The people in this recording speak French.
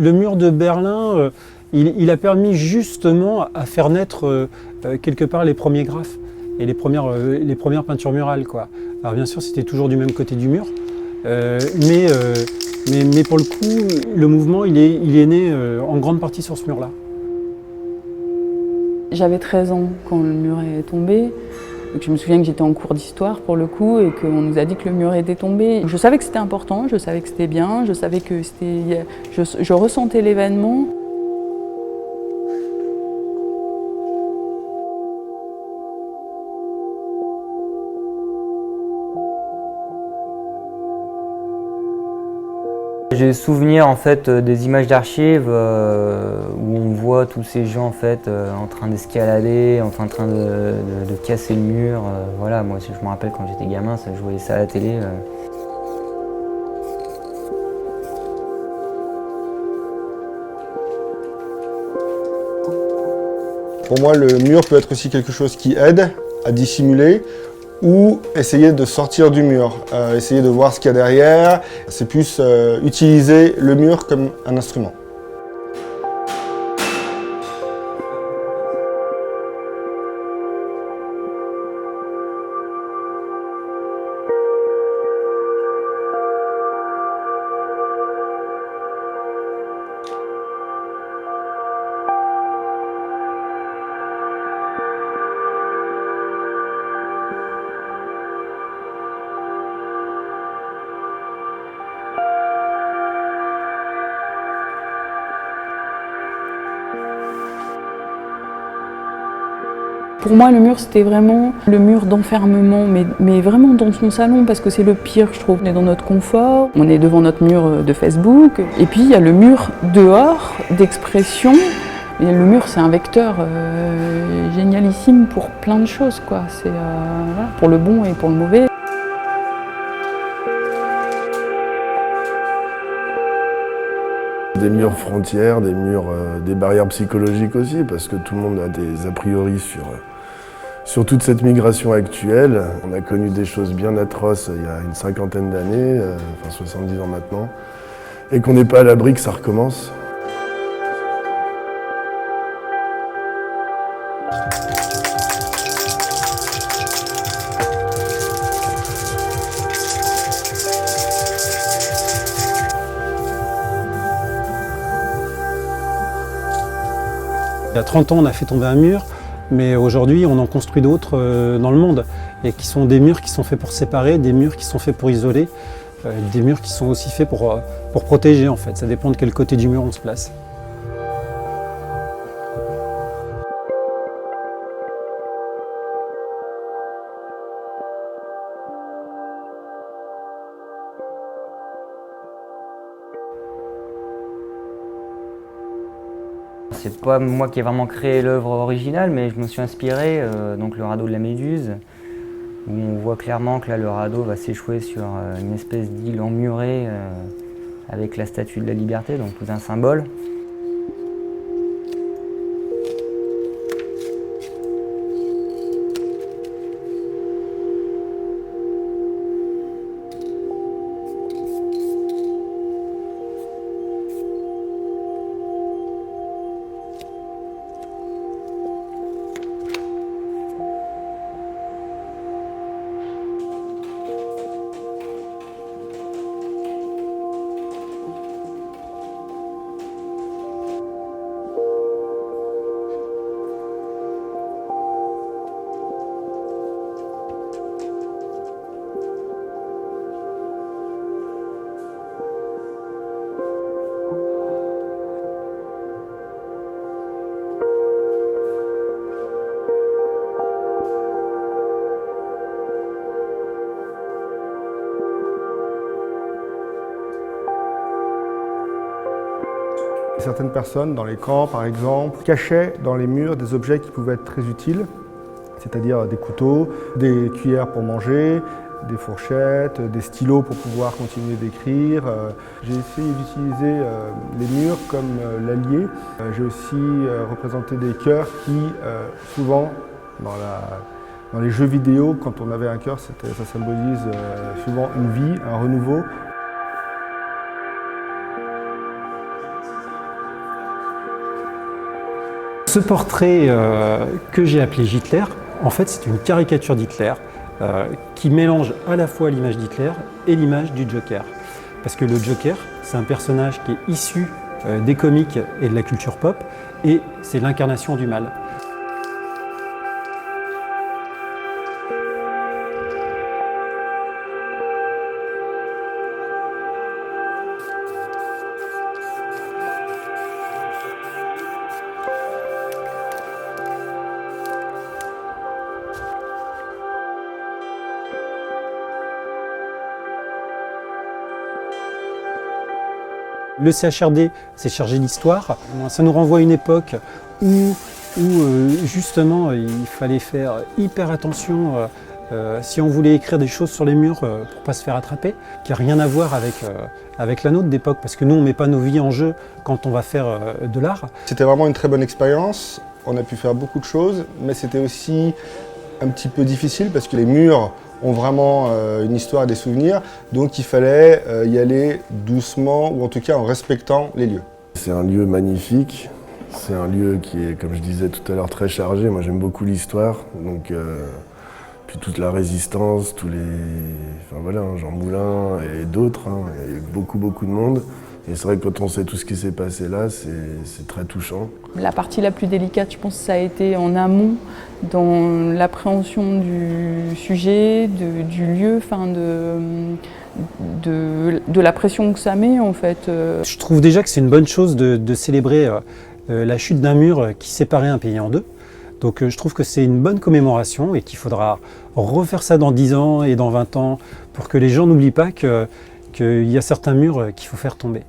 Le mur de Berlin, il a permis justement à faire naître quelque part les premiers graphes et les premières peintures murales, quoi. Alors bien sûr, c'était toujours du même côté du mur, mais pour le coup, le mouvement, il est né en grande partie sur ce mur-là. J'avais 13 ans quand le mur est tombé. Donc je me souviens que j'étais en cours d'histoire pour le coup et qu'on nous a dit que le mur était tombé. Je savais que c'était important, je savais que c'était bien, je savais que c'était... Je ressentais l'événement. J'ai souvenir en fait des images d'archives où on voit tous ces gens en fait en train d'escalader, en train de casser le mur. Voilà, moi je me rappelle quand j'étais gamin, je voyais ça à la télé. Pour moi, le mur peut être aussi quelque chose qui aide à dissimuler ou essayer de sortir du mur, essayer de voir ce qu'il y a derrière. C'est plus utiliser le mur comme un instrument. Pour moi, le mur, c'était vraiment le mur d'enfermement, mais vraiment dans son salon, parce que c'est le pire, je trouve. On est dans notre confort, on est devant notre mur de Facebook, et puis il y a le mur dehors, d'expression. Et le mur, c'est un vecteur génialissime pour plein de choses, quoi. C'est voilà, pour le bon et pour le mauvais. Des murs frontières, des barrières psychologiques aussi, parce que tout le monde a des a priori sur toute cette migration actuelle. On a connu des choses bien atroces il y a une cinquantaine d'années, enfin 70 ans maintenant, et qu'on n'est pas à l'abri que ça recommence. Il y a 30 ans, on a fait tomber un mur, mais aujourd'hui, on en construit d'autres dans le monde, et qui sont des murs qui sont faits pour séparer, des murs qui sont faits pour isoler, des murs qui sont aussi faits pour protéger, en fait. Ça dépend de quel côté du mur on se place. C'est pas moi qui ai vraiment créé l'œuvre originale, mais je me suis inspiré, donc le radeau de la Méduse, où on voit clairement que là le radeau va s'échouer sur une espèce d'île emmurée avec la statue de la Liberté, donc tout un symbole. Certaines personnes, dans les camps par exemple, cachaient dans les murs des objets qui pouvaient être très utiles, c'est-à-dire des couteaux, des cuillères pour manger, des fourchettes, des stylos pour pouvoir continuer d'écrire. J'ai essayé d'utiliser les murs comme l'allié. J'ai aussi représenté des cœurs qui, souvent, dans les jeux vidéo, quand on avait un cœur, ça symbolise souvent une vie, un renouveau. Ce portrait que j'ai appelé Hitler, en fait c'est une caricature d'Hitler qui mélange à la fois l'image d'Hitler et l'image du Joker. Parce que le Joker, c'est un personnage qui est issu des comics et de la culture pop, et c'est l'incarnation du mal. Le CHRD, c'est chargé d'histoire. Ça nous renvoie à une époque où justement il fallait faire hyper attention si on voulait écrire des choses sur les murs pour ne pas se faire attraper, qui n'a rien à voir avec la nôtre d'époque, parce que nous on ne met pas nos vies en jeu quand on va faire de l'art. C'était vraiment une très bonne expérience, on a pu faire beaucoup de choses, mais c'était aussi un petit peu difficile parce que les murs ont vraiment une histoire et des souvenirs, donc il fallait y aller doucement, ou en tout cas en respectant les lieux. C'est un lieu magnifique, c'est un lieu qui est, comme je disais tout à l'heure, très chargé. Moi j'aime beaucoup l'histoire, donc puis toute la résistance, tous les... Enfin voilà, Jean Moulin et d'autres, il y a eu beaucoup de monde. Et c'est vrai que quand on sait tout ce qui s'est passé là, c'est très touchant. La partie la plus délicate, je pense que ça a été en amont, dans l'appréhension du sujet, du lieu, enfin de la pression que ça met en fait. Je trouve déjà que c'est une bonne chose de célébrer la chute d'un mur qui séparait un pays en deux. Donc je trouve que c'est une bonne commémoration et qu'il faudra refaire ça dans 10 ans et dans 20 ans pour que les gens n'oublient pas qu'il y a certains murs qu'il faut faire tomber.